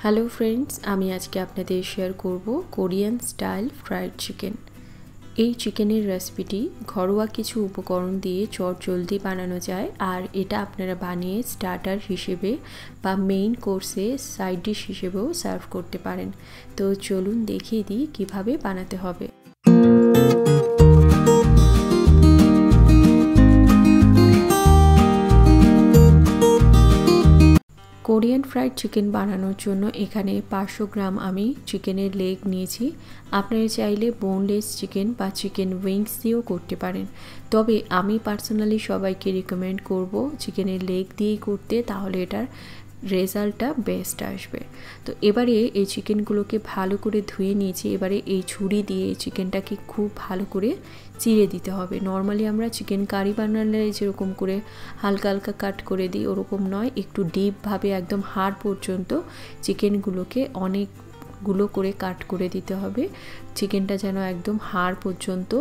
Hello friends, আমি আজকে আপনাদের শেয়ার করব কোরিয়ান স্টাইল ফ্রাইড চিকেন। এই চিকেনের রেসিপিটি ঘরোয়া কিছু উপকরণ দিয়ে চটজলদি বানানো যায়, আর এটা আপনারা বানিয়ে স্টার্টার হিসেবে বা মেইন কোর্সে সাইড ডিশ হিসেবেও সার্ভ করতে পারেন। তো চলুন দেখিয়ে দিই কীভাবে বানাতে হবে। কোরিয়ান ফ্রাইড চিকেন বানানোর জন্য এখানে 500 গ্রাম আমি চিকেনের লেগ নিয়েছি। আপনারা চাইলে বোনলেস চিকেন বা চিকেন উইংস দিয়েও করতে পারেন, তবে আমি পার্সোনালি সবাইকে রিকমেন্ড করব চিকেনের লেগ দিয়েই করতে, তাহলে এটার রেজাল্টটা বেস্ট আসবে। তো এবারে এই চিকেনগুলোকে ভালো করে ধুয়ে নিয়েছি। এবারে এই ছুরি দিয়ে চিকেনটাকে খুব ভালো করে চিড়ে দিতে হবে। নর্মালি আমরা চিকেন কারি বানালে যেরকম করে হালকা হালকা কাট করে দিই, ওরকম নয়, একটু ডিপভাবে একদম হাড় পর্যন্ত চিকেনগুলোকে অনেকগুলো করে কাট করে দিতে হবে। চিকেনটা যেন একদম হাড় পর্যন্ত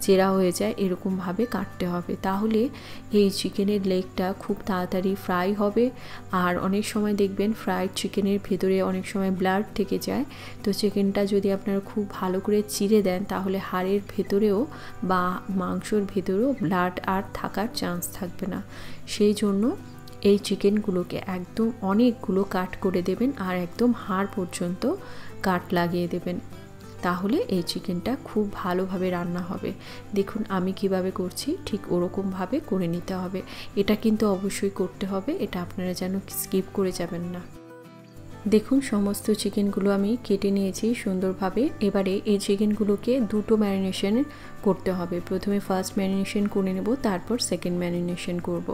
চেরা হয়ে যায় এরকমভাবে কাটতে হবে, তাহলে এই চিকেনের লেগটা খুব তাড়াতাড়ি ফ্রাই হবে। আর অনেক সময় দেখবেন ফ্রাইড চিকেনের ভেতরে অনেক সময় ব্লাড থেকে যায়, তো চিকেনটা যদি আপনারা খুব ভালো করে চিড়ে দেন তাহলে হাড়ের ভেতরেও বা মাংসর ভেতরেও ব্লাড আর থাকার চান্স থাকবে না। সেই জন্য এই চিকেনগুলোকে একদম অনেকগুলো কাট করে দেবেন আর একদম হাড় পর্যন্ত কাট লাগিয়ে দেবেন, তাহলে এই চিকেনটা খুব ভালোভাবে রান্না হবে। দেখুন আমি কিভাবে করছি, ঠিক ওরকমভাবে করে নিতে হবে। এটা কিন্তু অবশ্যই করতে হবে, এটা আপনারা যেন স্কিপ করে যাবেন না। দেখুন সমস্ত চিকেনগুলো আমি কেটে নিয়েছি সুন্দরভাবে। এবারে এই চিকেনগুলোকে দুটো ম্যারিনেশন করতে হবে। প্রথমে ফার্স্ট ম্যারিনেশন করে নেব, তারপর সেকেন্ড ম্যারিনেশন করব।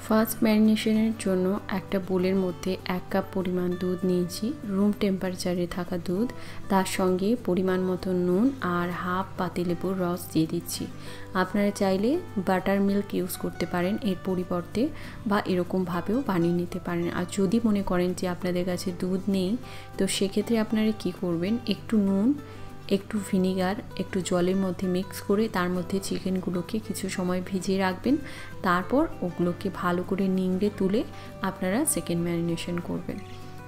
ফার্স্ট ম্যারিনেশনের জন্য একটা বোলের মধ্যে 1 কাপ পরিমাণ দুধ নিয়েছি, রুম টেম্পারেচারে থাকা দুধ। তার সঙ্গে পরিমাণ মতো নুন আর হাফ পাতিলেবুর রস দিয়ে দিচ্ছি। আপনারা চাইলে বাটার মিল্ক ইউজ করতে পারেন এর পরিবর্তে, বা এরকমভাবেও বানিয়ে নিতে পারেন। আর যদি মনে করেন যে আপনাদের কাছে দুধ নেই, তো সেক্ষেত্রে আপনারা কি করবেন, একটু নুন, একটু ভিনিগার, একটু জলের মধ্যে মিক্স করে তার মধ্যে চিকেনগুলোকে কিছু সময় ভিজিয়ে রাখবেন। তারপর ওগুলোকে ভালো করে নিংড়ে তুলে আপনারা সেকেন্ড ম্যারিনেশন করবেন।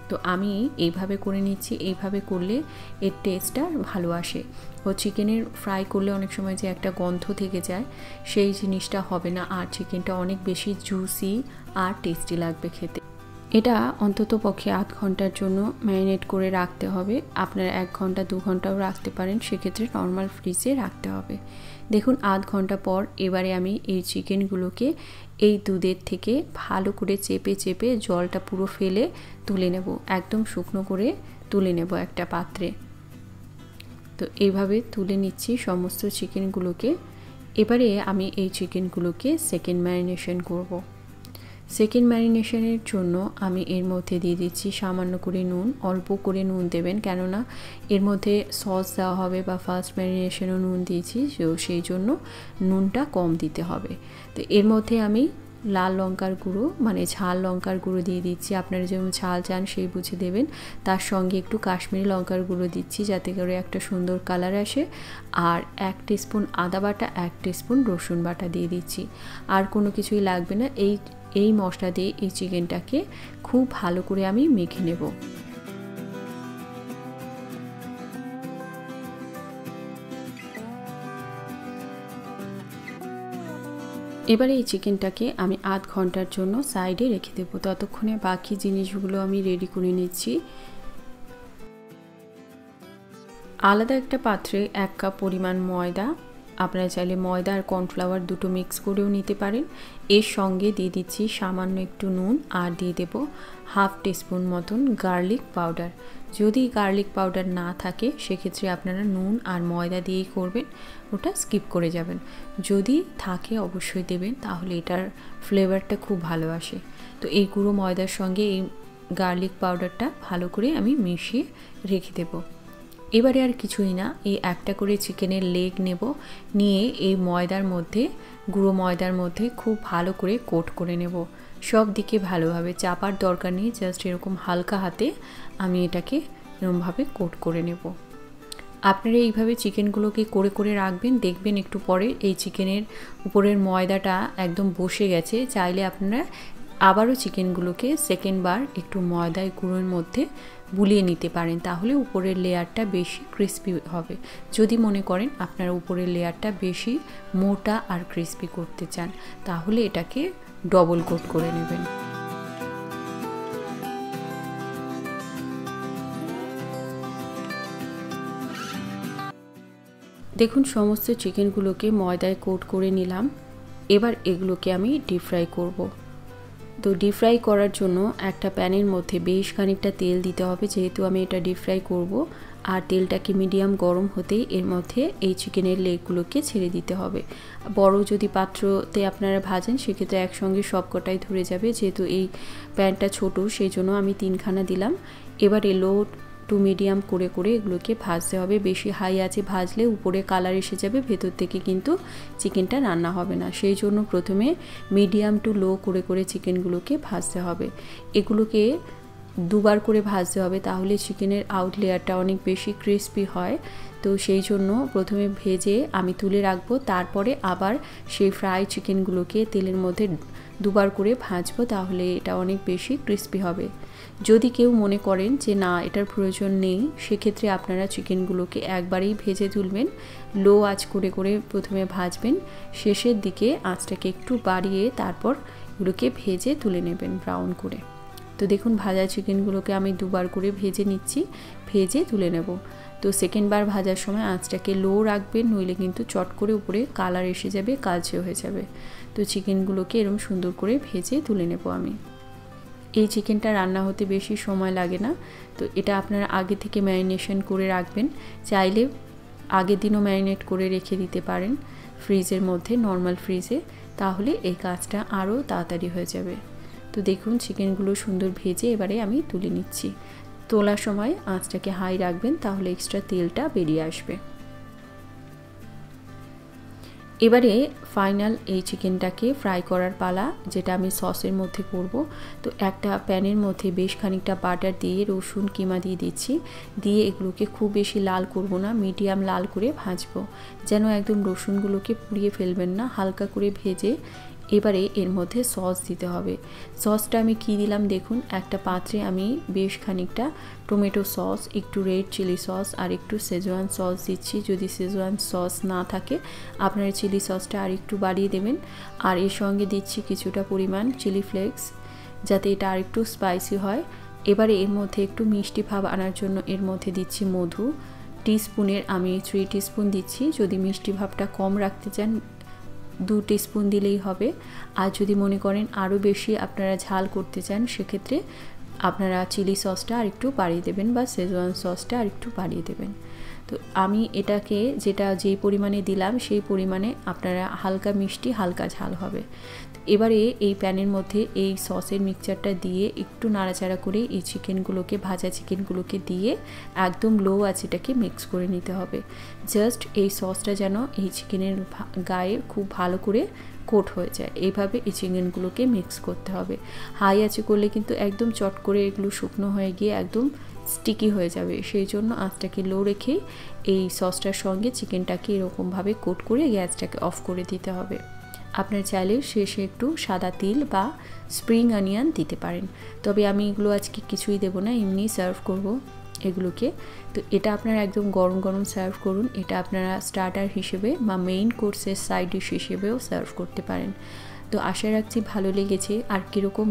তো আমি এইভাবে করে নিচ্ছি। এইভাবে করলে এর টেস্টটা ভালো আসে। ও চিকেনের ফ্রাই করলে অনেক সময় যে একটা গন্ধ থেকে যায়, সেই জিনিসটা হবে না, আর চিকেনটা অনেক বেশি জুসি আর টেস্টি লাগবে খেতে। এটা অন্তত পক্ষে আধ ঘন্টার জন্য ম্যারিনেট করে রাখতে হবে। আপনারা 1 ঘন্টা 2 ঘন্টাও রাখতে পারেন, সেক্ষেত্রে নর্মাল ফ্রিজে রাখতে হবে। দেখুন আধ ঘন্টা পর এবারে আমি এই চিকেনগুলোকে এই দুধের থেকে ভালো করে চেপে চেপে জলটা পুরো ফেলে তুলে নেব, একদম শুকনো করে তুলে নেব একটা পাত্রে। তো এইভাবে তুলে নিচ্ছি সমস্ত চিকেনগুলোকে। এবারে আমি এই চিকেনগুলোকে সেকেন্ড ম্যারিনেশন করব। সেকেন্ড ম্যারিনেশনের জন্য আমি এর মধ্যে দিয়ে দিচ্ছি সামান্য করে নুন। অল্প করে নুন দেবেন, কেননা এর মধ্যে সস দেওয়া হবে বা ফার্স্ট ম্যারিনেশনও নুন দিয়েছি, সেই জন্য নুনটা কম দিতে হবে। তো এর মধ্যে আমি লাল লঙ্কার গুঁড়ো মানে ঝাল লঙ্কার গুঁড়ো দিয়ে দিচ্ছি। আপনারা যেমন ঝাল চান সেই বুঝে দেবেন। তার সঙ্গে একটু কাশ্মীরি লঙ্কার গুঁড়ো দিচ্ছি যাতে করে একটা সুন্দর কালার আসে। আর 1 টিস্পুন আদা বাটা, 1 টিস্পুন রসুন বাটা দিয়ে দিচ্ছি। আর কোনো কিছুই লাগবে না। এই মশলা দিয়ে এই চিকেনটাকে খুব ভালো করে আমি মেখে নেব। এবারে এই চিকেনটাকে আমি আধ ঘন্টার জন্য সাইডে রেখে দেবো। ততক্ষণে বাকি জিনিসগুলো আমি রেডি করে নিচ্ছি। আলাদা একটা পাত্রে 1 কাপ পরিমাণ ময়দা, আপনারা চাইলে ময়দা আর কর্নফ্লাওয়ার দুটো মিক্স করেও নিতে পারেন। এর সঙ্গে দিয়ে দিচ্ছি সামান্য একটু নুন, আর দিয়ে দেব হাফ টিস্পুন মতন গার্লিক পাউডার। যদি গার্লিক পাউডার না থাকে সেক্ষেত্রে আপনারা নুন আর ময়দা দিয়েই করবেন, ওটা স্কিপ করে যাবেন। যদি থাকে অবশ্যই দেবেন, তাহলে এটার ফ্লেভারটা খুব ভালো আসে। তো এই গুঁড়ো ময়দার সঙ্গে এই গার্লিক পাউডারটা ভালো করে আমি মিশিয়ে রেখে দেবো। এবারে আর কিছুই না, এই একটা করে চিকেনের লেগ নেব, নিয়ে এই ময়দার মধ্যে, গুঁড়ো ময়দার মধ্যে খুব ভালো করে কোট করে নেব। সব দিকে ভালোভাবে, চাপার দরকার নেই, জাস্ট এরকম হালকা হাতে আমি এটাকে এরকমভাবে কোট করে নেব। আপনারা এইভাবে চিকেনগুলোকে করে করে রাখবেন, দেখবেন একটু পরে এই চিকেনের উপরের ময়দাটা একদম বসে গেছে। চাইলে আপনারা আবারও চিকেনগুলোকে সেকেন্ড বার একটু ময়দায় গুঁড়োর মধ্যে বুলিয়ে নিতে পারেন, তাহলে উপরের লেয়ারটা বেশি ক্রিস্পি হবে। যদি মনে করেন আপনারা উপরের লেয়ারটা বেশি মোটা আর ক্রিস্পি করতে চান, তাহলে এটাকে ডবল কোট করে নেবেন। দেখুন সমস্ত চিকেনগুলোকে ময়দায় কোট করে নিলাম। এবার এগুলোকে আমি ডিপ ফ্রাই করব। তো ডিপ ফ্রাই করার জন্য একটা প্যানের মধ্যে বেশ খানিকটা তেল দিতে হবে, যেহেতু আমি এটা ডিপ ফ্রাই করব। আর তেলটাকে মিডিয়াম গরম হতেই এর মধ্যে এই চিকেনের লেগগুলোকে ছেড়ে দিতে হবে। বড় যদি পাত্রতে আপনারা ভাজেন সেক্ষেত্রে একসঙ্গে সবকটাই ধরে যাবে, যেহেতু এই প্যানটা ছোট সেই জন্য আমি 3খানা দিলাম। এবারে লো টু মিডিয়াম করে করে এগুলোকে ভাজতে হবে। বেশি হাই আঁচে ভাজলে উপরে কালার এসে যাবে, ভেতর থেকে কিন্তু চিকেনটা রান্না হবে না। সেই জন্য প্রথমে মিডিয়াম টু লো করে করে চিকেনগুলোকে ভাজতে হবে। এগুলোকে দুবার করে ভাজতে হবে, তাহলে চিকেনের আউট লেয়ারটা অনেক বেশি ক্রিস্পি হয়। তো সেই জন্য প্রথমে ভেজে আমি তুলে রাখবো, তারপরে আবার সেই ফ্রাই চিকেনগুলোকে তেলের মধ্যে দুবার করে ভাজবো, তাহলে এটা অনেক বেশি ক্রিস্পি হবে। যদি কেউ মনে করেন যে না এটার প্রয়োজন নেই, সেক্ষেত্রে আপনারা চিকেনগুলোকে একবারেই ভেজে তুলবেন। লো আঁচ করে করে প্রথমে ভাজবেন, শেষের দিকে আঁচটাকে একটু বাড়িয়ে তারপর এগুলোকে ভেজে তুলে নেবেন ব্রাউন করে। তো দেখুন ভাজা চিকেনগুলোকে আমি দুবার করে ভেজে নিচ্ছি, ভেজে তুলে নেব। তো সেকেন্ড বার ভাজার সময় আঁচটাকে লো রাখবেন, নইলে কিন্তু চট করে উপরে কালার এসে যাবে, কালচে হয়ে যাবে। তো চিকেনগুলোকে এরকম সুন্দর করে ভেজে তুলে নেব আমি। এই চিকেনটা রান্না হতে বেশি সময় লাগে না। তো এটা আপনারা আগে থেকে ম্যারিনেশন করে রাখবেন, চাইলে আগের দিনও ম্যারিনেট করে রেখে দিতে পারেন ফ্রিজের মধ্যে, নর্মাল ফ্রিজে, তাহলে এই কাজটা আরও তাড়াতাড়ি হয়ে যাবে। তো দেখুন চিকেনগুলো সুন্দর ভেজে এবারে আমি তুলে নিচ্ছি। তোলার সময় আঁচটাকে হাই রাখবেন, তাহলে এক্সট্রা তেলটা বেরিয়ে আসবে। এবারে ফাইনাল এই চিকেনটাকে ফ্রাই করার পালা, যেটা আমি সসের মধ্যে করব। তো একটা প্যানের মধ্যে বেশ খানিকটা বাটার দিয়ে রসুন কিমা দিয়ে দিচ্ছি, দিয়ে এগুলোকে খুব বেশি লাল করব না, মিডিয়াম লাল করে ভাজবো, যেন একদম রসুনগুলোকে পুড়িয়ে ফেলবেন না, হালকা করে ভেজে এবারে এর মধ্যে সস দিতে হবে। সসটা আমি কি দিলাম দেখুন, একটা পাত্রে আমি বেশ খানিকটা টমেটো সস, একটু রেড চিলি সস আর একটু শেজওয়ান সস দিচ্ছি। যদি শেজওয়ান সস না থাকে আপনারা চিলি সসটা আর একটু বাড়িয়ে দেবেন। আর এর সঙ্গে দিচ্ছি কিছুটা পরিমাণ চিলি ফ্লেক্স, যাতে এটা আর একটু স্পাইসি হয়। এবারে এর মধ্যে একটু মিষ্টি ভাব আনার জন্য এর মধ্যে দিচ্ছি মধু, টিস্পুনের আমি 3 টিস্পুন দিচ্ছি। যদি মিষ্টি ভাবটা কম রাখতে চান 2 টিস্পুন দিলেই হবে। আর যদি মনে করেন আরও বেশি আপনারা ঝাল করতে চান, সেক্ষেত্রে আপনারা চিলি সসটা আর একটু বাড়িয়ে দেবেন বা শেজওয়ান সসটা আর একটু বাড়িয়ে দেবেন। তো আমি এটাকে যেই পরিমাণে দিলাম সেই পরিমাণে আপনারা হালকা মিষ্টি হালকা ঝাল হবে। এবারে এই প্যানের মধ্যে এই সসের মিক্সচারটা দিয়ে একটু নাড়াচাড়া করে এই চিকেনগুলোকে, ভাজা চিকেনগুলোকে দিয়ে একদম লো আছে এটাকে মিক্স করে নিতে হবে। জাস্ট এই সসটা যেন এই চিকেনের গায়ে খুব ভালো করে কোট হয়ে যায়, এইভাবে এই চিকেনগুলোকে মিক্স করতে হবে। হাই আঁচে করলে কিন্তু একদম চট করে এগুলো শুকনো হয়ে গিয়ে একদম স্টিকি হয়ে যাবে, সেই জন্য আঁচটাকে লো রেখে এই সসটার সঙ্গে চিকেনটাকে এরকমভাবে কোট করে গ্যাসটাকে অফ করে দিতে হবে। আপনার চাইলে শেষে একটু সাদা তিল বা স্প্রিং অনিয়ন দিতে পারেন, তবে আমি এগুলো আজকে কিছুই দেবো না, এমনি সার্ভ করব এগুলোকে। তো এটা আপনারা একদম গরম গরম সার্ভ করুন। এটা আপনারা স্টার্টার হিসেবে বা মেইন কোর্সের সাইড ডিশ হিসেবেও সার্ভ করতে পারেন। তো আশা রাখছি ভালো লেগেছে। আর কীরকম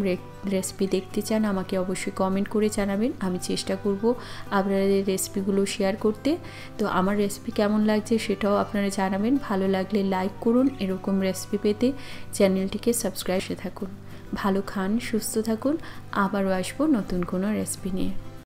রেসিপি দেখতে চান আমাকে অবশ্যই কমেন্ট করে জানাবেন, আমি চেষ্টা করব আপনাদের রেসিপিগুলো শেয়ার করতে। তো আমার রেসিপি কেমন লাগছে সেটাও আপনারা জানাবেন। ভালো লাগলে লাইক করুন। এরকম রেসিপি পেতে চ্যানেলটিকে সাবস্ক্রাইব করে থাকুন। ভালো খান, সুস্থ থাকুন। আবারও আসবো নতুন কোনো রেসিপি নিয়ে।